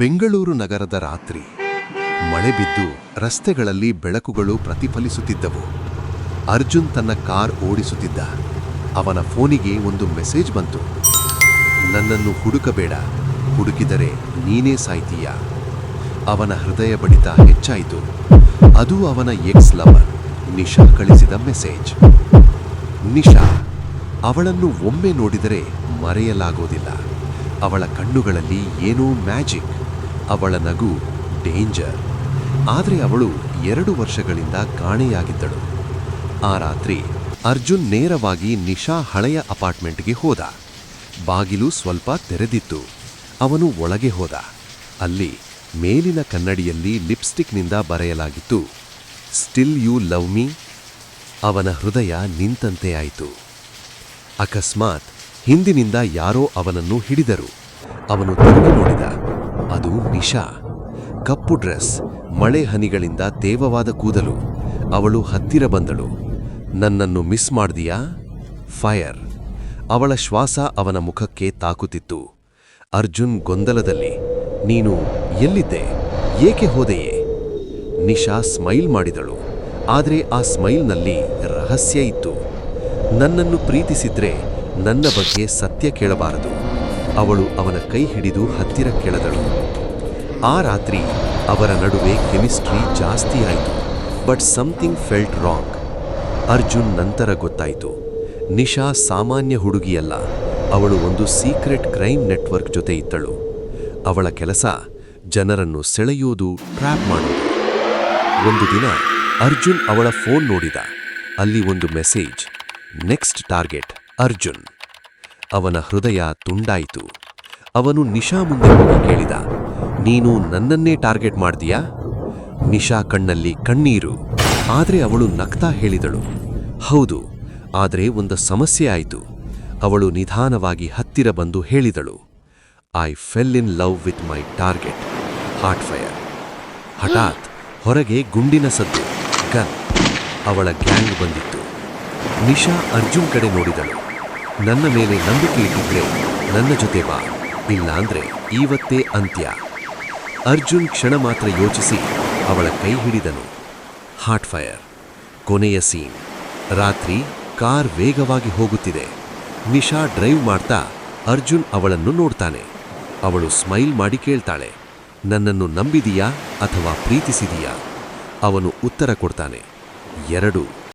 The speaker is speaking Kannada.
ಬೆಂಗಳೂರು ನಗರದ ರಾತ್ರಿ ಮಳೆ ಬಿದ್ದು ರಸ್ತೆಗಳಲ್ಲಿ ಬೆಳಕುಗಳು ಪ್ರತಿಫಲಿಸುತ್ತಿದ್ದವು. ಅರ್ಜುನ್ ತನ್ನ ಕಾರ್ ಓಡಿಸುತ್ತಿದ್ದ. ಅವನ ಫೋನಿಗೆ ಒಂದು ಮೆಸೇಜ್ ಬಂತು. ನನ್ನನ್ನು ಹುಡುಕಬೇಡ, ಹುಡುಕಿದರೆ ನೀನೇ ಸಾಯ್ತೀಯ. ಅವನ ಹೃದಯ ಬಡಿತ ಹೆಚ್ಚಾಯಿತು. ಅದು ಅವನ ಎಕ್ಸ್ ಲವರ್ ನಿಶಾ ಕಳಿಸಿದ ಮೆಸೇಜ್. ನಿಶಾ, ಅವಳನ್ನು ಒಮ್ಮೆ ನೋಡಿದರೆ ಮರೆಯಲಾಗೋದಿಲ್ಲ. ಅವಳ ಕಣ್ಣುಗಳಲ್ಲಿ ಏನೋ ಮ್ಯಾಜಿಕ್, ಅವಳ ನಗು ಡೇಂಜರ್. ಆದರೆ ಅವಳು 2 ವರ್ಷಗಳಿಂದ ಕಾಣೆಯಾಗಿದ್ದಳು. ಆ ರಾತ್ರಿ ಅರ್ಜುನ್ ನೇರವಾಗಿ ನಿಶಾ ಹಳೆಯ ಅಪಾರ್ಟ್ಮೆಂಟ್ಗೆ ಹೋದ. ಬಾಗಿಲು ಸ್ವಲ್ಪ ತೆರೆದಿತ್ತು. ಅವನು ಒಳಗೆ ಹೋದ. ಅಲ್ಲಿ ಮೇಲಿನ ಕನ್ನಡಿಯಲ್ಲಿ ಲಿಪ್ಸ್ಟಿಕ್ನಿಂದ ಬರೆಯಲಾಗಿತ್ತು, ಸ್ಟಿಲ್ ಯು ಲವ್ ಮೀ. ಅವನ ಹೃದಯ ನಿಂತಂತೆ ಆಯಿತು. ಅಕಸ್ಮಾತ್ ಹಿಂದಿನಿಂದ ಯಾರೋ ಅವನನ್ನು ಹಿಡಿದರು. ಅವನು ತಿರುಗಿ ನೋಡಿದ. ಅದು ನಿಶಾ. ಕಪ್ಪು ಡ್ರೆಸ್, ಮಳೆ ಹನಿಗಳಿಂದ ತೇವವಾದ ಕೂದಲು. ಅವಳು ಹತ್ತಿರ ಬಂದಳು. ನನ್ನನ್ನು ಮಿಸ್ ಮಾಡ್ದೀಯಾ? ಫೈರ್. ಅವಳ ಶ್ವಾಸ ಅವನ ಮುಖಕ್ಕೆ ತಾಕುತ್ತಿತ್ತು. ಅರ್ಜುನ್ ಗೊಂದಲದಲ್ಲಿ, ನೀನು ಎಲ್ಲಿದ್ದೆ? ಏಕೆ ಹೋದೆಯೇ? ನಿಶಾ ಸ್ಮೈಲ್ ಮಾಡಿದಳು. ಆದರೆ ಆ ಸ್ಮೈಲ್ನಲ್ಲಿ ರಹಸ್ಯ ಇತ್ತು. ನನ್ನನ್ನು ಪ್ರೀತಿಸಿದ್ರೆ ನನ್ನ ಬಗ್ಗೆ ಸತ್ಯ ಕೇಳಬಾರದು. ಅವಳು ಅವನ ಕೈ ಹಿಡಿದು ಹತ್ತಿರ ಕೆಳೆದಳು. ಆ ರಾತ್ರಿ ಅವರ ನಡುವೆ ಕೆಮಿಸ್ಟ್ರಿ ಜಾಸ್ತಿ ಆಯಿತು. But something felt wrong. Arjun ನಂತರ ಗೊತ್ತಾಯಿತು, ನಿಶಾ ಸಾಮಾನ್ಯ ಹುಡುಗಿಯಲ್ಲ. ಅವಳು ಒಂದು ಸೀಕ್ರೆಟ್ ಕ್ರೈಮ್ ನೆಟ್ವರ್ಕ್ ಜೊತೆ ಇದ್ದಳು. ಅವಳ ಕೆಲಸ ಜನರನ್ನು ಸೆಳೆಯೋದು, ಟ್ರ್ಯಾಪ್ ಮಾಡೋದು. ಒಂದು ದಿನ ಅರ್ಜುನ್ ಅವಳ ಫೋನ್ ನೋಡಿದ. ಅಲ್ಲಿ ಒಂದು ಮೆಸೇಜ್, ನೆಕ್ಸ್ಟ್ ಟಾರ್ಗೆಟ್ ಅರ್ಜುನ್. ಅವನ ಹೃದಯ ತುಂಡಾಯಿತು. ಅವನು ನಿಶಾ ಮುಂದೆ ಹೋಗಿ ಕೇಳಿದ, ನೀನು ನನ್ನನ್ನೇ ಟಾರ್ಗೆಟ್ ಮಾಡ್ದೀಯಾ? ನಿಶಾ ಕಣ್ಣಲ್ಲಿ ಕಣ್ಣೀರು. ಆದರೆ ಅವಳು ನಗ್ತಾ ಹೇಳಿದಳು, ಹೌದು, ಆದರೆ ಒಂದು ಸಮಸ್ಯೆ ಆಯಿತು. ಅವಳು ನಿಧಾನವಾಗಿ ಹತ್ತಿರ ಬಂದು ಹೇಳಿದಳು, I fell in love with my target, heart fire. ಹಠಾತ್ ಹೊರಗೆ ಗುಂಡಿನ ಸದ್ದು, ಗನ್. ಅವಳ ಗ್ಯಾಂಗ್ ಬಂದಿತ್ತು. ನಿಶಾ ಅರ್ಜುನ್ ಕಡೆ ನೋಡಿದಳು. ನನ್ನ ಮೇಲೆ ನಂಬಿಕೆ ಇಟ್ಟಿದ್ರೆ ನನ್ನ ಜೊತೆ ಬಾ, ಇಲ್ಲಾಂದ್ರೆ ಇವತ್ತೇ ಅಂತ್ಯ. ಅರ್ಜುನ್ ಕ್ಷಣ ಮಾತ್ರ ಯೋಚಿಸಿ ಅವಳ ಕೈ ಹಿಡಿದನು. Heart fire. ಕೊನೆಯ ಸೀನ್. ರಾತ್ರಿ ಕಾರ್ ವೇಗವಾಗಿ ಹೋಗುತ್ತಿದೆ. ನಿಶಾ ಡ್ರೈವ್ ಮಾಡ್ತಾ ಅರ್ಜುನ್ ಅವಳನ್ನು ನೋಡ್ತಾನೆ. ಅವಳು ಸ್ಮೈಲ್ ಮಾಡಿ ಕೇಳ್ತಾಳೆ, ನನ್ನನ್ನು ನಂಬಿದೀಯಾ ಅಥವಾ ಪ್ರೀತಿಸಿದೀಯಾ? ಅವನು ಉತ್ತರ ಕೊಡ್ತಾನೆ, 2.